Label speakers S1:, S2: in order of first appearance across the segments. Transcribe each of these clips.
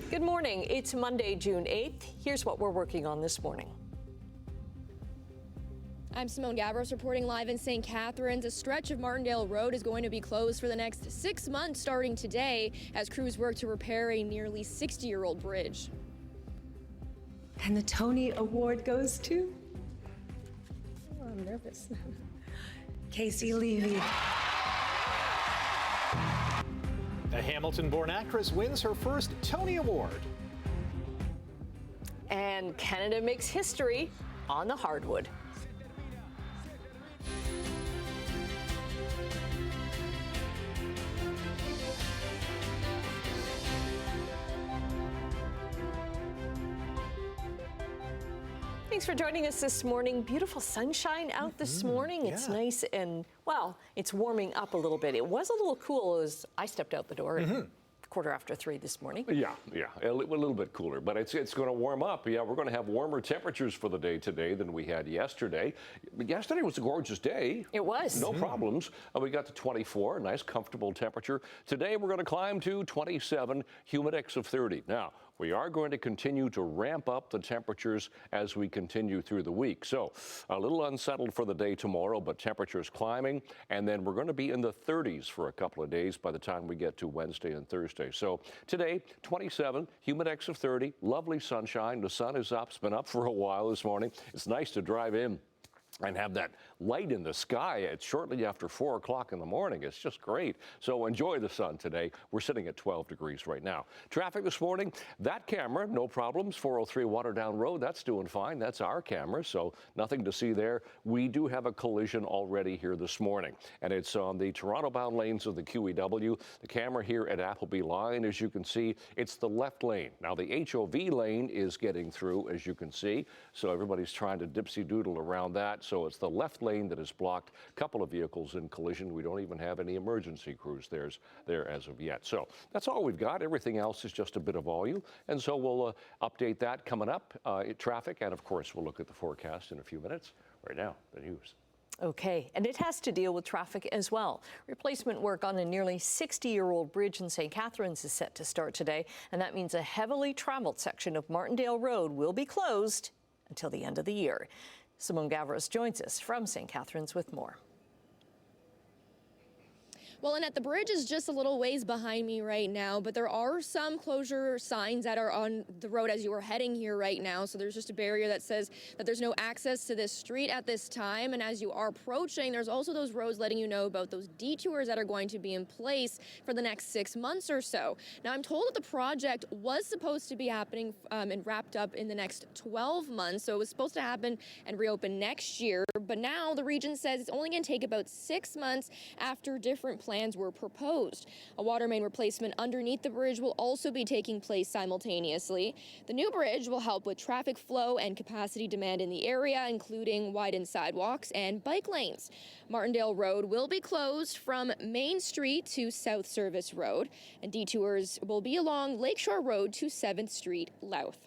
S1: Good morning. It's Monday, June 8th. Here's what we're working on this morning.
S2: I'm Simone Gavros reporting live in St. Catharines. A stretch of Martindale Road is going to be closed for the next 6 months starting today as crews work to repair a nearly 60-year-old bridge.
S3: And the Tony Award goes to? Oh, I'm nervous. Casey Levy.
S4: A Hamilton-born actress wins her first Tony Award.
S1: And Canada makes history on the hardwood. Thanks for joining us this morning. Beautiful sunshine out this morning. It's nice and, well, it's warming up a little bit. It was a little cool as I stepped out the door at 3:15 this morning.
S5: Yeah, a little bit cooler, but it's going to warm up. Yeah, we're going to have warmer temperatures for the day today than we had yesterday. Yesterday was a gorgeous day.
S1: It was.
S5: No problems. We got to 24, a nice comfortable temperature. Today we're going to climb to 27, humidex of 30. Now, we are going to continue to ramp up the temperatures as we continue through the week. So a little unsettled for the day tomorrow, but temperatures climbing. And then we're going to be in the 30s for a couple of days by the time we get to Wednesday and Thursday. So today, 27, humidex of 30, lovely sunshine. The sun is up. It's been up for a while this morning. It's nice to drive in and have that light in the sky. It's shortly after 4 o'clock in the morning. It's just great. So enjoy the sun today. We're sitting at 12 degrees right now. Traffic this morning, that camera, no problems. 403 Waterdown Road, that's doing fine. That's our camera, so nothing to see there. We do have a collision already here this morning, and it's on the Toronto-bound lanes of the QEW. The camera here at Appleby Line, as you can see, it's the left lane. Now, the HOV lane is getting through, as you can see, so everybody's trying to dipsy-doodle around that. So it's the left lane that is blocked. A couple of vehicles in collision. We don't even have any emergency crews there as of yet. So that's all we've got. Everything else is just a bit of volume. And so we'll update that coming up, traffic. And of course, we'll look at the forecast in a few minutes. Right now, the news.
S1: Okay, and it has to deal with traffic as well. Replacement work on a nearly 60-year-old bridge in St. Catharines is set to start today. And that means a heavily traveled section of Martindale Road will be closed until the end of the year. Simone Gavros joins us from St. Catharines with more.
S2: Well, Annette, the bridge is just a little ways behind me right now, but there are some closure signs that are on the road as you are heading here right now. So there's just a barrier that says that there's no access to this street at this time. And as you are approaching, there's also those roads letting you know about those detours that are going to be in place for the next 6 months or so. Now, I'm told that the project was supposed to be happening and wrapped up in the next 12 months. So it was supposed to happen and reopen next year. But now the region says it's only going to take about 6 months after different plans were proposed. A water main replacement underneath the bridge will also be taking place simultaneously. The new bridge will help with traffic flow and capacity demand in the area, including widened sidewalks and bike lanes. Martindale Road will be closed from Main Street to South Service Road, and detours will be along Lakeshore Road to 7th Street Louth.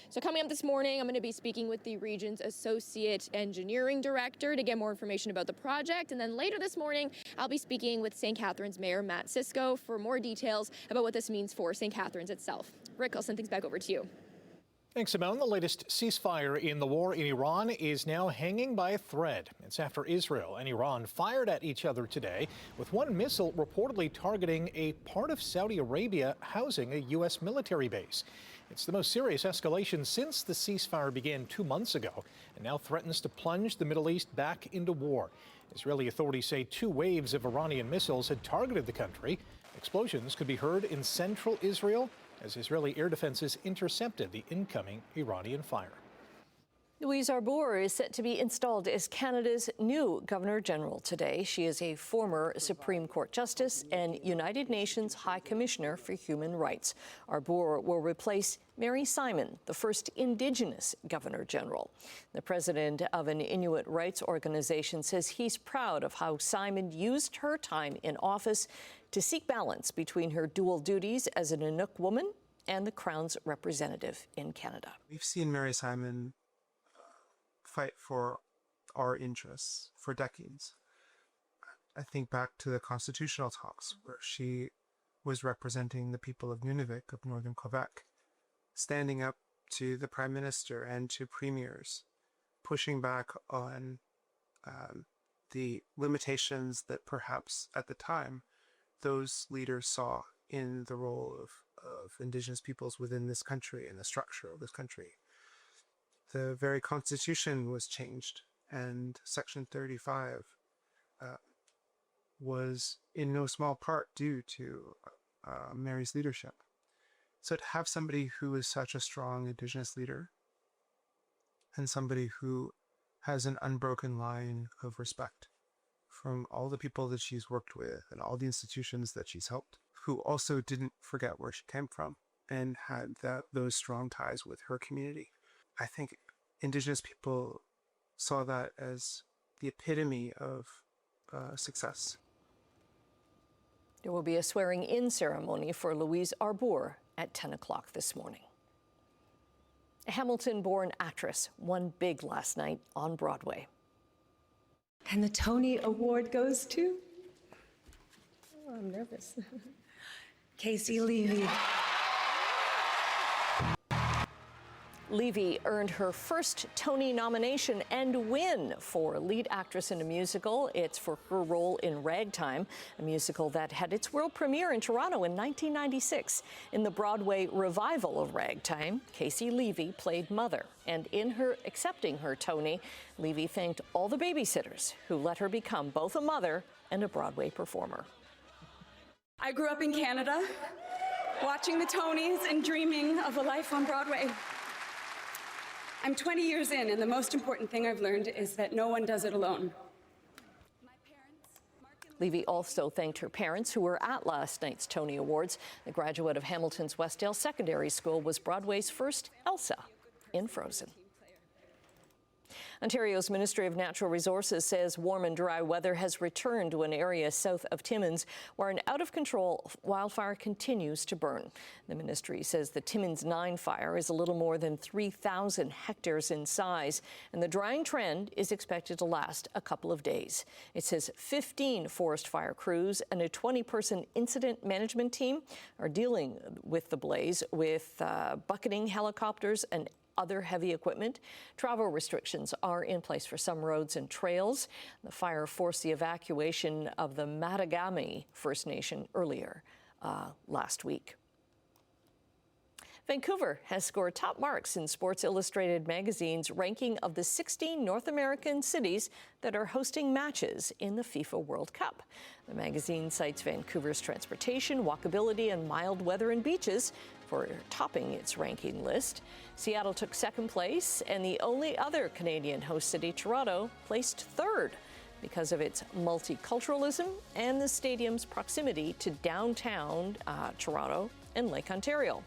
S2: So coming up this morning, I'm going to be speaking with the region's Associate Engineering Director to get more information about the project. And then later this morning, I'll be speaking with St. Catharines Mayor Matt Cisco for more details about what this means for St. Catharines itself. Rick, I'll send things back over to you.
S4: Thanks, Simone. The latest ceasefire in the war in Iran is now hanging by a thread. It's after Israel and Iran fired at each other today, with one missile reportedly targeting a part of Saudi Arabia housing a U.S. military base. It's the most serious escalation since the ceasefire began 2 months ago and now threatens to plunge the Middle East back into war. Israeli authorities say 2 waves of Iranian missiles had targeted the country. Explosions could be heard in central Israel as Israeli air defenses intercepted the incoming Iranian fire.
S1: Louise Arbour is set to be installed as Canada's new Governor General today. She is a former Supreme Court Justice and United Nations High Commissioner for Human Rights. Arbour will replace Mary Simon, the first Indigenous Governor General. The president of an Inuit rights organization says he's proud of how Simon used her time in office to seek balance between her dual duties as an Inuk woman and the Crown's representative in Canada.
S6: We've seen Mary Simon fight for our interests for decades. I think back to the constitutional talks where she was representing the people of Nunavik, of northern Quebec, standing up to the Prime Minister and to premiers, pushing back on the limitations that perhaps at the time those leaders saw in the role of Indigenous peoples within this country and the structure of this country. The very Constitution was changed, and Section 35 was in no small part due to Mary's leadership. So to have somebody who is such a strong Indigenous leader and somebody who has an unbroken line of respect from all the people that she's worked with and all the institutions that she's helped, who also didn't forget where she came from and had those strong ties with her community. I think Indigenous people saw that as the epitome of success.
S1: There will be a swearing-in ceremony for Louise Arbour at 10 o'clock this morning. A Hamilton-born actress won big last night on Broadway.
S3: And the Tony Award goes to? Oh, I'm nervous. Casey Levy.
S1: Levy earned her first Tony nomination and win for lead actress in a musical. It's for her role in Ragtime, a musical that had its world premiere in Toronto in 1996. In the Broadway revival of Ragtime, Casey Levy played Mother. And in her accepting her Tony, Levy thanked all the babysitters who let her become both a mother and a Broadway performer.
S7: I grew up in Canada, watching the Tonys and dreaming of a life on Broadway. I'm 20 years in, and the most important thing I've learned is that no one does it alone.
S1: Levy also thanked her parents who were at last night's Tony Awards. The graduate of Hamilton's Westdale Secondary School was Broadway's first Elsa in Frozen. Ontario's Ministry of Natural Resources says warm and dry weather has returned to an area south of Timmins, where an out-of-control wildfire continues to burn. The ministry says the Timmins 9 fire is a little more than 3,000 hectares in size, and the drying trend is expected to last a couple of days. It says 15 forest fire crews and a 20-person incident management team are dealing with the blaze with bucketing helicopters and other heavy equipment. Travel restrictions are in place for some roads and trails. The fire forced the evacuation of the Matagami First Nation earlier last week. Vancouver has scored top marks in Sports Illustrated magazine's ranking of the 16 North American cities that are hosting matches in the FIFA World Cup. The magazine cites Vancouver's transportation, walkability, and mild weather and beaches for topping its ranking list. Seattle took second place, and the only other Canadian host city, Toronto, placed third because of its multiculturalism and the stadium's proximity to downtown Toronto and Lake Ontario.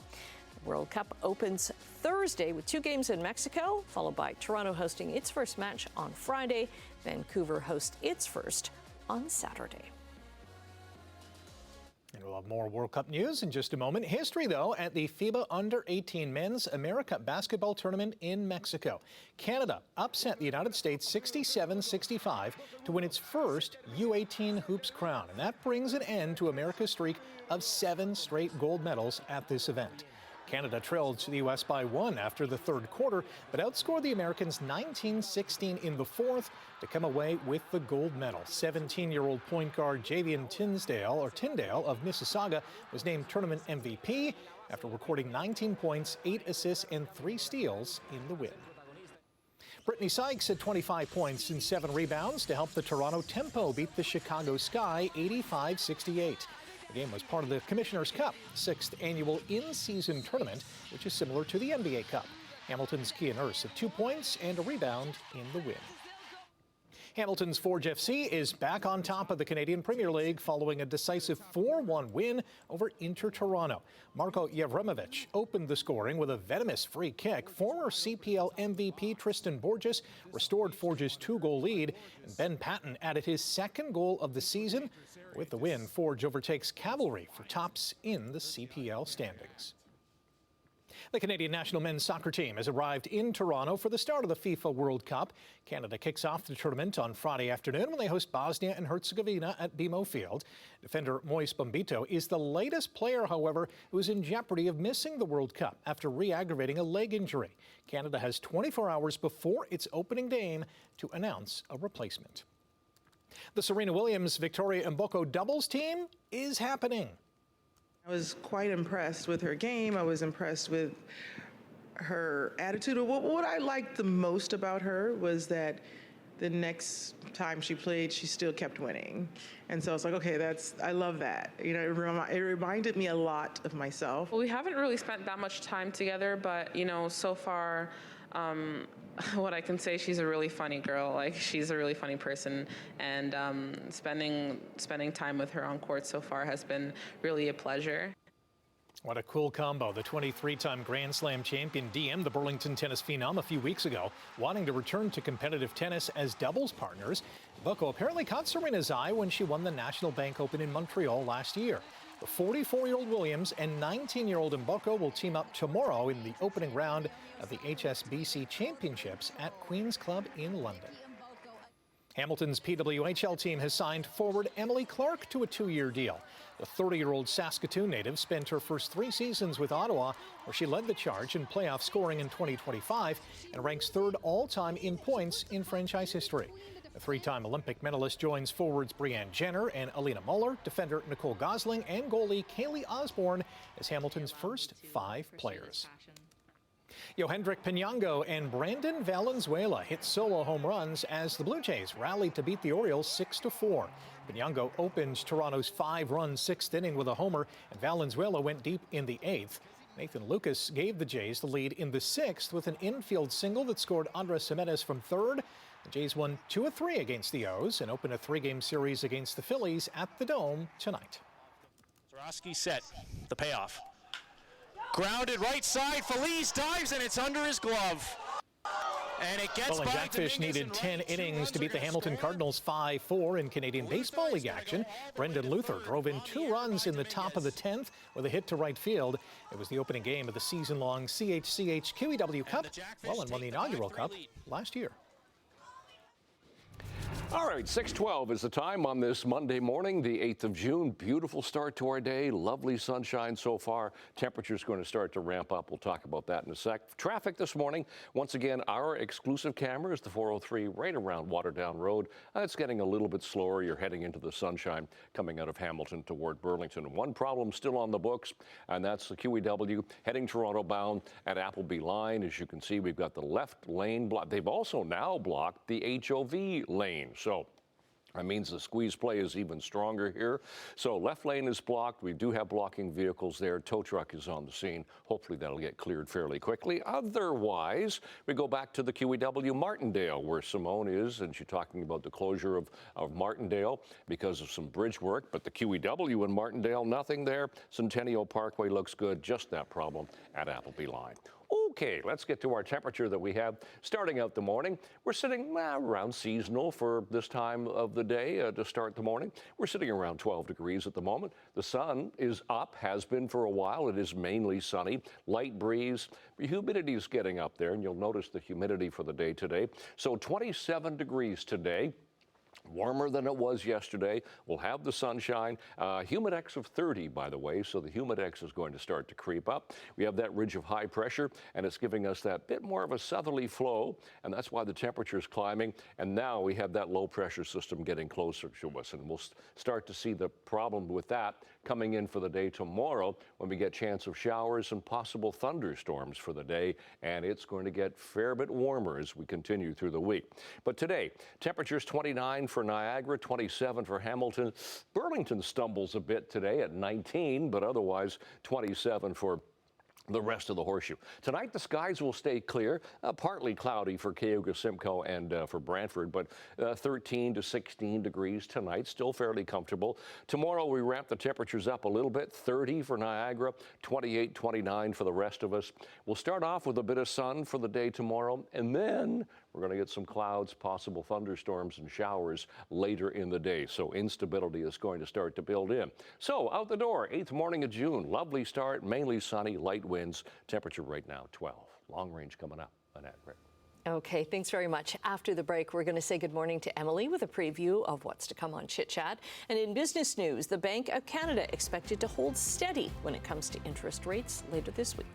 S1: World Cup opens Thursday with 2 games in Mexico, followed by Toronto hosting its first match on Friday. Vancouver hosts its first on Saturday.
S4: And we'll have more World Cup news in just a moment. History, though, at the FIBA Under-18 Men's America Basketball Tournament in Mexico. Canada upset the United States 67-65 to win its first U18 Hoops crown. And that brings an end to America's streak of 7 straight gold medals at this event. Canada trailed to the U.S. by 1 after the third quarter, but outscored the Americans 19-16 in the fourth to come away with the gold medal. 17-year-old point guard Javian Tyndale of Mississauga was named tournament MVP after recording 19 points, 8 assists, and 3 steals in the win. Brittany Sykes had 25 points and 7 rebounds to help the Toronto Tempo beat the Chicago Sky 85-68. The game was part of the Commissioner's Cup, 6th annual in-season tournament, which is similar to the NBA Cup. Hamilton's Kia Nurse had 2 points and a rebound in the win. Hamilton's Forge FC is back on top of the Canadian Premier League following a decisive 4-1 win over Inter Toronto. Marko Yevremovic opened the scoring with a venomous free kick. Former CPL MVP Tristan Borges restored Forge's 2-goal lead, and Ben Patton added his 2nd goal of the season. With the win, Forge overtakes Cavalry for tops in the CPL standings. The Canadian national men's soccer team has arrived in Toronto for the start of the FIFA World Cup. Canada kicks off the tournament on Friday afternoon when they host Bosnia and Herzegovina at BMO Field. Defender Moise Bombito is the latest player, however, who is in jeopardy of missing the World Cup after re-aggravating a leg injury. Canada has 24 hours before its opening game to announce a replacement. The Serena Williams-Victoria Mboko doubles team is happening.
S8: I was quite impressed with her game. I was impressed with her attitude. What I liked the most about her was that the next time she played, she still kept winning. And so I was like, okay, I love that. You know, it reminded me a lot of myself.
S9: We haven't really spent that much time together, but, you know, so far, what I can say, she's a really funny girl. Like, she's a really funny person, and spending time with her on court so far has been really a pleasure.
S4: What a cool combo. The 23-time Grand Slam champion DM'd the Burlington tennis phenom a few weeks ago, wanting to return to competitive tennis as doubles partners. Mboko apparently caught Serena's eye when she won the National Bank Open in Montreal last year. The 44-year-old Williams and 19-year-old Mboko will team up tomorrow in the opening round of the HSBC Championships at Queen's Club in London. Hamilton's PWHL team has signed forward Emily Clark to a 2-year deal. The 30-year-old Saskatoon native spent her first 3 seasons with Ottawa, where she led the charge in playoff scoring in 2025 and ranks 3rd all-time in points in franchise history. The 3-time Olympic medalist joins forwards Brianne Jenner and Alina Muller, defender Nicole Gosling, and goalie Kaylee Osborne as Hamilton's first 5 players. Yohendrick Pinango and Brandon Valenzuela hit solo home runs as the Blue Jays rallied to beat the Orioles 6-4. Pinango opened Toronto's 5-run 6th inning with a homer, and Valenzuela went deep in the 8th. Nathan Lucas gave the Jays the lead in the 6th with an infield single that scored Andres Jimenez from 3rd. The Jays won 2 of 3 against the O's and open a 3-game series against the Phillies at the Dome tonight.
S10: Zarowski set, the payoff. Grounded right side, Feliz dives and it's under his glove. And it gets by
S4: Jackfish needed 10 innings to beat the Hamilton Cardinals 5-4 in Canadian Baseball League action. Brendan Luther drove in 2 runs in the top of the 10th with a hit to right field. It was the opening game of the season-long CHCH QEW Cup, and won the inaugural cup last year.
S5: All right, 6:12 is the time on this Monday morning, the 8th of June. Beautiful start to our day. Lovely sunshine so far. Temperature's going to start to ramp up. We'll talk about that in a sec. Traffic this morning. Once again, our exclusive camera is the 403 right around Waterdown Road. It's getting a little bit slower. You're heading into the sunshine coming out of Hamilton toward Burlington. One problem still on the books, and that's the QEW heading Toronto bound at Appleby Line. As you can see, we've got the left lane blocked. They've also now blocked the HOV lane. So that means the squeeze play is even stronger here. So left lane is blocked. We do have blocking vehicles there. Tow truck is on the scene. Hopefully that'll get cleared fairly quickly. Otherwise, we go back to the QEW Martindale where Simone is, and she's talking about the closure of Martindale because of some bridge work. But the QEW in Martindale, nothing there. Centennial Parkway looks good. Just that problem at Appleby Line. Okay, let's get to our temperature that we have starting out the morning. We're sitting around seasonal for this time of the day to start the morning. We're sitting around 12 degrees at the moment. The sun is up, has been for a while. It is mainly sunny, light breeze. Humidity is getting up there, and you'll notice the humidity for the day today. So 27 degrees today. Warmer than it was yesterday. We'll have the sunshine. Humidex of 30, by the way, so the humidex is going to start to creep up. We have that ridge of high pressure, and it's giving us that bit more of a southerly flow, and that's why the temperature is climbing. And now we have that low pressure system getting closer to us, and we'll start to see the problem with that coming in for the day tomorrow when we get chance of showers and possible thunderstorms for the day, and it's going to get a fair bit warmer as we continue through the week. But today, temperatures 29 for Niagara, 27 for Hamilton. Burlington stumbles a bit today at 19, but otherwise 27 for the rest of the horseshoe. Tonight, the skies will stay clear, partly cloudy for Cayuga, Simcoe, and for Brantford, but 13 to 16 degrees tonight, still fairly comfortable. Tomorrow, we ramp the temperatures up a little bit, 30 for Niagara, 28, 29 for the rest of us. We'll start off with a bit of sun for the day tomorrow, and then we're going to get some clouds, possible thunderstorms and showers later in the day. So instability is going to start to build in. So out the door, 8th morning of June. Lovely start, mainly sunny, light winds. Temperature right now 12. Long range coming up. Annette, Rick.
S1: Okay, thanks very much. After the break, we're going to say good morning to Emily with a preview of what's to come on Chit Chat. And in business news, the Bank of Canada expected to hold steady when it comes to interest rates later this week.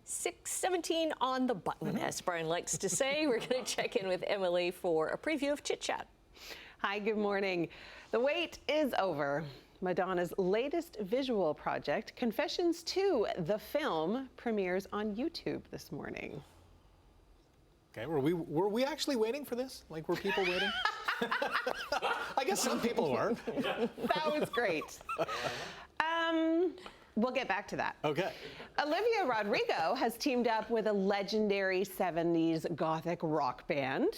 S1: 6:17 on the button, as Brian likes to say. We're going to check in with Emily for a preview of Chit Chat.
S11: Hi, good morning. The wait is over. Madonna's latest visual project, Confessions 2, the film, premieres on YouTube this morning.
S4: Okay, were we actually waiting for this? Like, were people waiting? I guess some people were.
S11: That was great. We'll get back to that.
S4: Okay.
S11: Olivia Rodrigo has teamed up with a legendary 70s gothic rock band,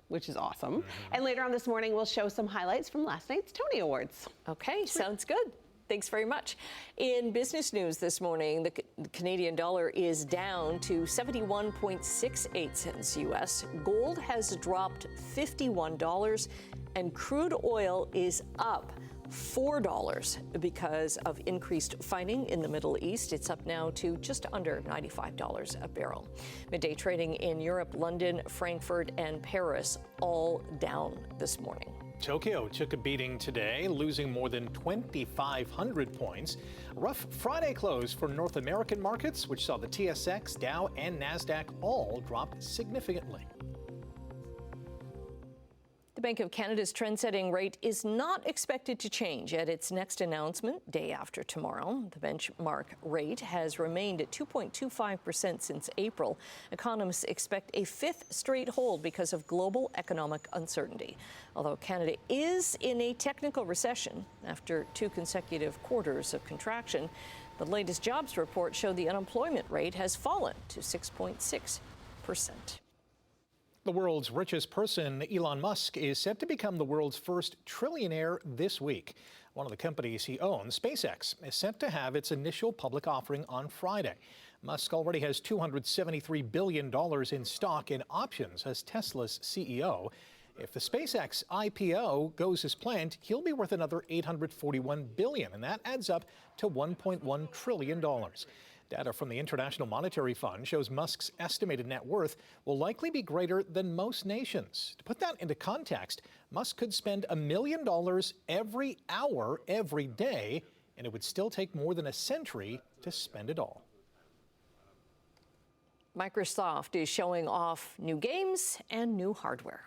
S11: which is awesome. And later on this morning, we'll show some highlights from last night's Tony Awards.
S1: Okay, sounds good. Thanks very much. In business news this morning, the Canadian dollar is down to 71.68 cents US. Gold has dropped $51, and crude oil is up $4 because of increased fighting in the Middle East. It's up now to just under $95 a barrel. Midday trading in Europe, London, Frankfurt, and Paris all down this morning.
S4: Tokyo took a beating today, losing more than 2,500 points. A rough Friday close for North American markets, which saw the TSX, Dow, and NASDAQ all drop significantly.
S1: The Bank of Canada's trend-setting rate is not expected to change at its next announcement, day after tomorrow. The benchmark rate has remained at 2.25% since April. Economists expect a fifth straight hold because of global economic uncertainty. Although Canada is in a technical recession after 2 consecutive quarters of contraction, the latest jobs report showed the unemployment rate has fallen to 6.6%.
S4: The world's richest person, Elon Musk, is set to become the world's first trillionaire this week. One of the companies he owns, SpaceX, is set to have its initial public offering on Friday. Musk already has $273 billion in stock and options as Tesla's CEO. If the SpaceX IPO goes as planned, he'll be worth another $841 billion, and that adds up to $1.1 trillion. Data from the International Monetary Fund shows Musk's estimated net worth will likely be greater than most nations. To put that into context, Musk could spend $1 million every hour, every day, and it would still take more than a century to spend it all.
S1: Microsoft is showing off new games and new hardware.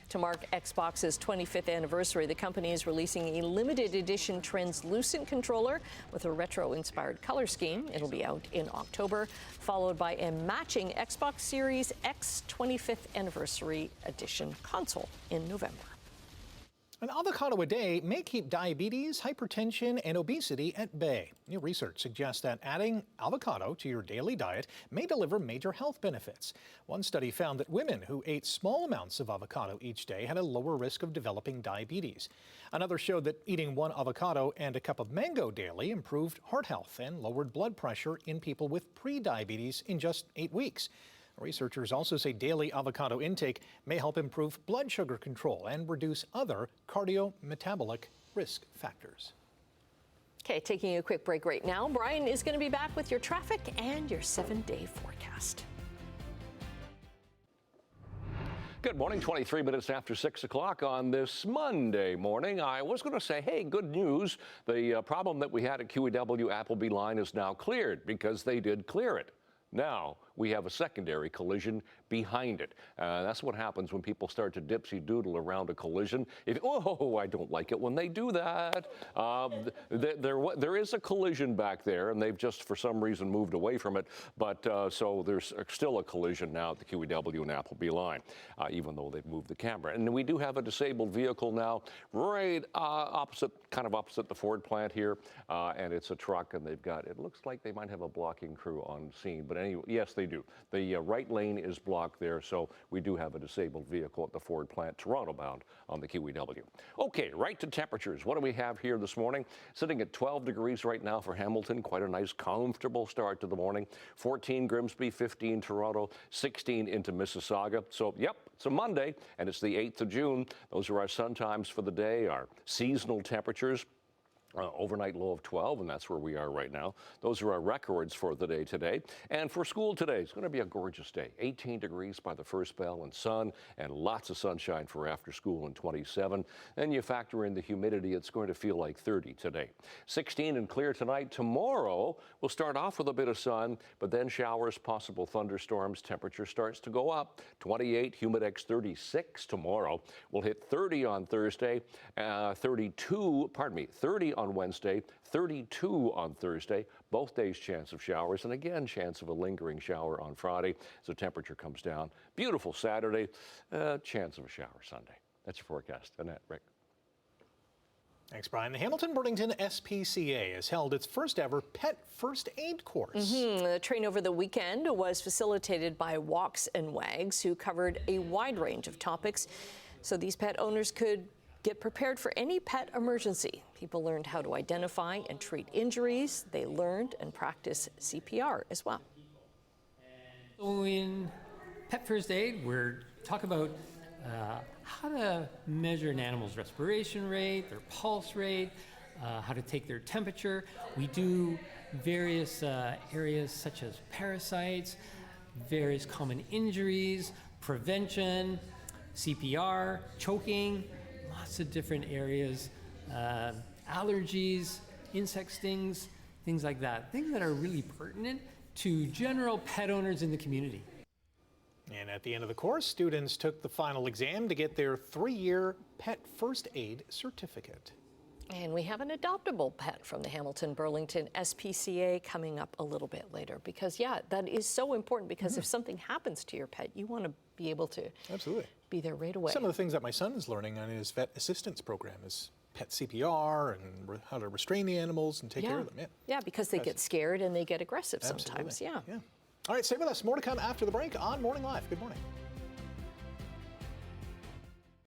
S1: To mark Xbox's 25th anniversary, the company is releasing a limited edition translucent controller with a retro-inspired color scheme. It'll be out in October, followed by a matching Xbox Series X 25th anniversary edition console in November.
S4: An avocado a day may keep diabetes, hypertension, and obesity at bay. New research suggests that adding avocado to your daily diet may deliver major health benefits. One study found that women who ate small amounts of avocado each day had a lower risk of developing diabetes. Another showed that eating 1 avocado and a cup of mango daily improved heart health and lowered blood pressure in people with pre-diabetes in just 8 weeks. Researchers also say daily avocado intake may help improve blood sugar control and reduce other cardiometabolic risk factors.
S1: Okay, taking a quick break right now. Brian is going to be back with your traffic and your 7-day forecast.
S5: Good morning, 23 minutes after 6 o'clock on this Monday morning. I was going to say, hey, good news. The problem that we had at QEW Appleby line is now cleared because they did clear it. Now we have a secondary collision behind it. That's what happens when people start to dipsy-doodle around a collision. Oh, I don't like it when they do that. There is a collision back there, and they've just, for some reason, moved away from it. But so there's still a collision now at the QEW and Appleby line, even though they've moved the camera. And we do have a disabled vehicle now right opposite the Ford plant here. And it's a truck, and they've got, it looks like they might have a blocking crew on scene. But anyway, yes, they do. The right lane is blocked there, so we do have a disabled vehicle at the Ford plant, Toronto bound on the QEW. Okay, right to temperatures. What do we have here this morning? Sitting at 12 degrees right now for Hamilton. Quite a nice, comfortable start to the morning. 14 Grimsby, 15 Toronto, 16 into Mississauga. So, yep, it's a Monday, and it's the 8th of June. Those are our sun times for the day, our seasonal temperatures. Overnight low of 12, and that's where we are right now. Those are our records for the day today. And for school today, it's going to be a gorgeous day. 18 degrees by the first bell and sun, and lots of sunshine for after school and 27. Then you factor in the humidity, it's going to feel like 30 today. 16 and clear tonight. Tomorrow, we'll start off with a bit of sun, but then showers, possible thunderstorms. Temperature starts to go up. 28, humidex 36 tomorrow. We'll hit 30 on Thursday, 30 on Wednesday, 32 on Thursday, both days chance of showers, and again chance of a lingering shower on Friday as the temperature comes down. Beautiful Saturday, chance of a shower Sunday. That's your forecast. Annette, Rick.
S4: Thanks, Brian. The Hamilton-Burlington SPCA has held its first ever pet first aid course.
S1: The train over the weekend was facilitated by Walks and Wags, who covered a wide range of topics so these pet owners could get prepared for any pet emergency. People learned how to identify and treat injuries. They learned and practiced CPR as well.
S12: So in Pet First Aid, we're talking about how to measure an animal's respiration rate, their pulse rate, how to take their temperature. We do various areas such as parasites, various common injuries, prevention, CPR, choking, lots of different areas, allergies, insect stings, things like that. Things that are really pertinent to general pet owners in the community.
S4: And at the end of the course, students took the final exam to get their 3-year pet first aid certificate.
S1: And we have an adoptable pet from the Hamilton-Burlington SPCA coming up a little bit later because, yeah, that is so important because if something happens to your pet, you want to be able to be there right away.
S4: Some of the things that my son is learning on his vet assistance program is pet CPR and how to restrain the animals and take care of them.
S1: Yeah, because they get scared and they get aggressive sometimes.
S4: Yeah. All right, stay with us. More to come after the break on Morning Live. Good morning.